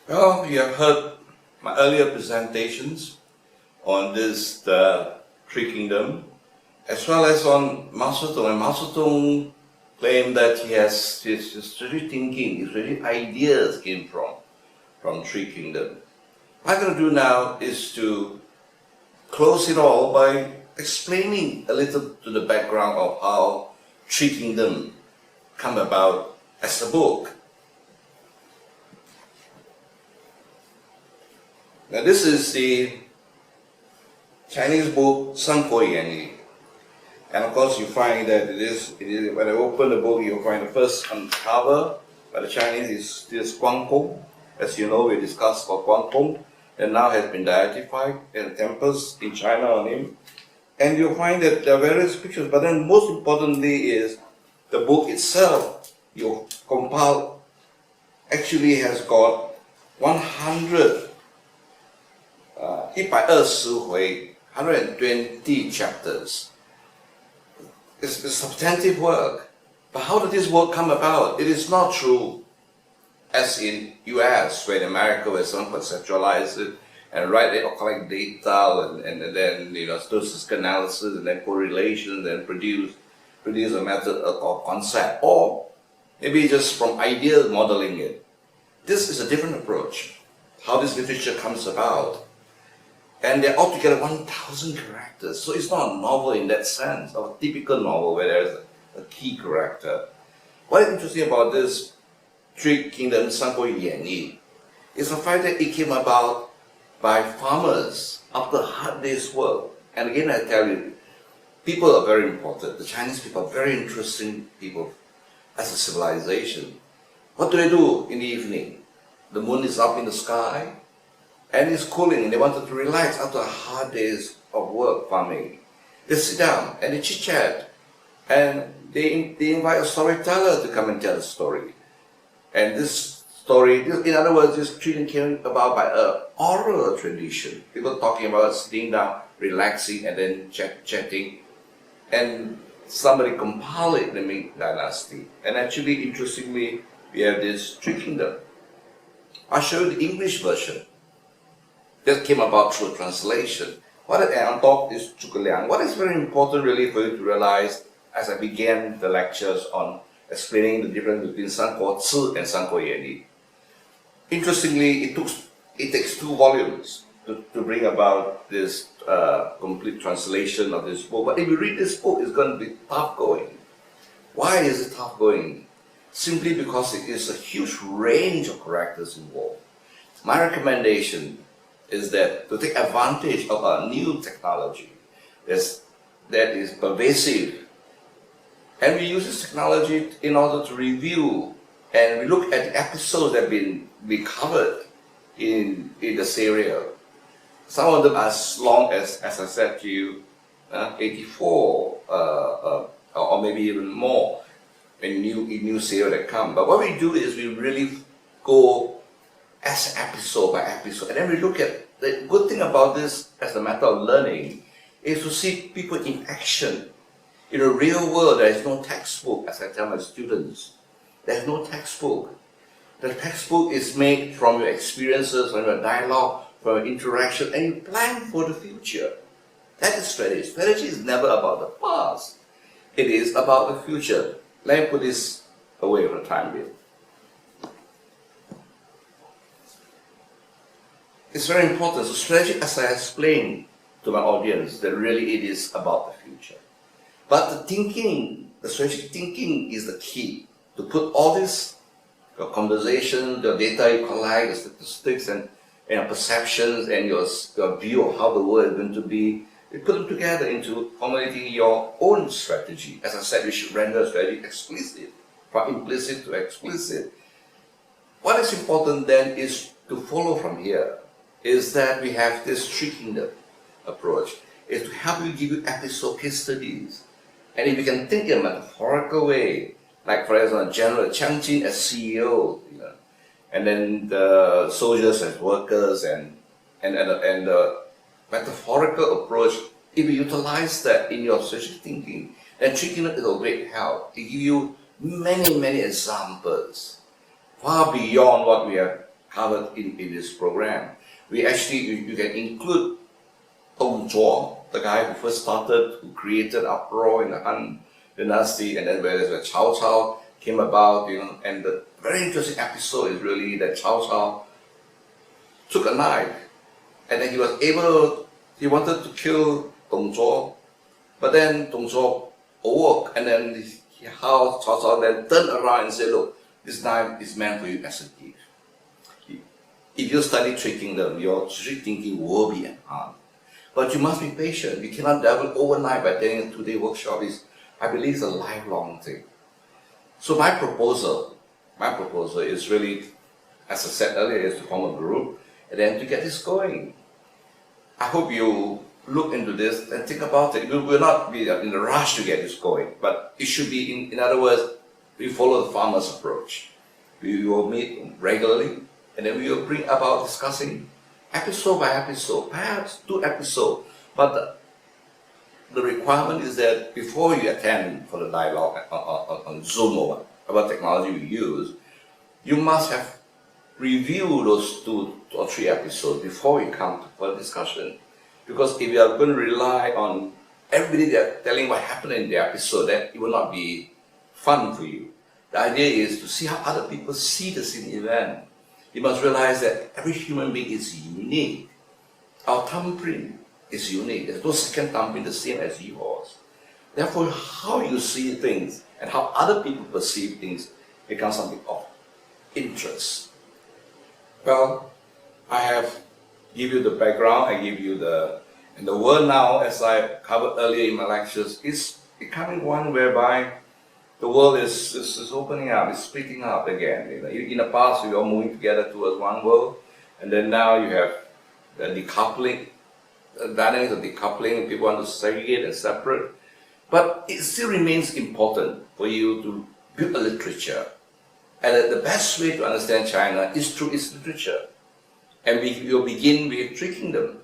Well, you have heard my earlier presentations on this, the Three Kingdom, as well as on Mao Zedong. And Mao Zedong claimed that he has his strategic thinking, his strategic ideas came from Three Kingdom. What I'm going to do now is to close it all by explaining a little to the background of how Three Kingdom come about as a book. Now this is the Chinese book Sanko Yanyi. And of course you find that it is when I open the book you'll find the first cover by the Chinese is this Guangkong. As you know, we discussed about Guangkong and now has been identified in temples in China on him. And you'll find that there are various pictures, but then most importantly is the book itself. You compile actually has got 120 chapters. It's substantive work. But how did this work come about? It is not true as in US, where in America, where someone conceptualize it and write it or collect data and then do statistical analysis and then correlations and produce a method or concept, or maybe just from ideas modeling it. This is a different approach. How this literature comes about. And they're altogether 1,000 characters. So it's not a novel in that sense, of a typical novel where there's a key character. What is interesting about this Three Kingdoms Sanko Yanyi is the fact that it came about by farmers after a hard day's work. And again, I tell you, people are very important. The Chinese people are very interesting people as a civilization. What do they do in the evening? The moon is up in the sky, and it's cooling, and they wanted to relax after a hard days of work farming. They sit down and they chit-chat, and they invite a storyteller to come and tell a story. And this story, in other words, this treating came about by an oral tradition. People talking about sitting down, relaxing, and then chatting. And somebody compiled it in the Ming Dynasty. And actually, interestingly, we have this Three Kingdom. I'll show you the English version. That came about through a translation. On top is Zhuge Liang. What is very important really for you to realize as I began the lectures on explaining the difference between Sanko Ci and Sanko Yanyi. Interestingly, it takes 2 volumes to bring about this complete translation of this book. But if you read this book, it's going to be tough going. Why is it tough going? Simply because it is a huge range of characters involved. My recommendation is that to take advantage of a new technology that is pervasive. And we use this technology in order to review and we look at the episodes that have been covered in this area. Some of them are as long as I said to you, 84 or maybe even more in new series that come. But what we do is we really go as episode by episode. And then we look at, the good thing about this as a matter of learning is to see people in action. In the real world, there is no textbook, as I tell my students. There is no textbook. The textbook is made from your experiences, from your dialogue, from your interaction, and you plan for the future. That is strategy. Strategy is never about the past. It is about the future. Let me put this away for the time being. It's very important. So strategy, as I explained to my audience, that really it is about the future. But the thinking, the strategic thinking is the key. To put all this, your conversation, the data you collect, the statistics and your perceptions and your view of how the world is going to be, you put them together into formulating your own strategy. As I said, we should render strategy explicit, from implicit to explicit. What is important then is to follow from here, is that we have this Three Kingdom approach, is to help you give you episode case studies. And if you can think in a metaphorical way, like for example, General Chiang Jin as CEO, and then the soldiers as workers, and the metaphorical approach, if you utilize that in your strategic thinking, then Three Kingdom is a great help. It gives you many, many examples, far beyond what we have covered in this program. We actually, you can include Dong Zhuo, the guy who first started, who created uproar in the Han Dynasty, and then where Cao Cao came about, and the very interesting episode is really that Cao Cao took a knife, and then he wanted to kill Dong Zhuo, but then Dong Zhuo awoke, and then Cao Cao then turned around and said, look, this knife is meant for you as a gift. If you study tricking them, your trick thinking will be enhanced. But you must be patient. You cannot develop overnight by taking a 2-day workshop. I believe it's a lifelong thing. So my proposal is really, as I said earlier, is to form a group and then to get this going. I hope you look into this and think about it. We will not be in a rush to get this going, but it should be, in other words, we follow the farmer's approach. We will meet regularly, and then we will bring about discussing episode by episode, perhaps 2 episodes. But the requirement is that before you attend for the dialogue on Zoom or about technology we use, you must have reviewed those 2 or 3 episodes before you come for a discussion. Because if you are going to rely on everybody telling what happened in the episode, then it will not be fun for you. The idea is to see how other people see the same event. You must realize that every human being is unique. Our thumbprint is unique. There's no second thumbprint the same as yours. Therefore, how you see things and how other people perceive things becomes something of interest. Well, I have give you the background, I give you and the world now, as I covered earlier in my lectures, is becoming one whereby the world is opening up, is splitting up again. In the past, we were moving together towards one world, and then now you have the decoupling, the dynamics of decoupling. People want to segregate and separate, but it still remains important for you to build a literature. And the best way to understand China is through its literature. And we will begin with tricking them.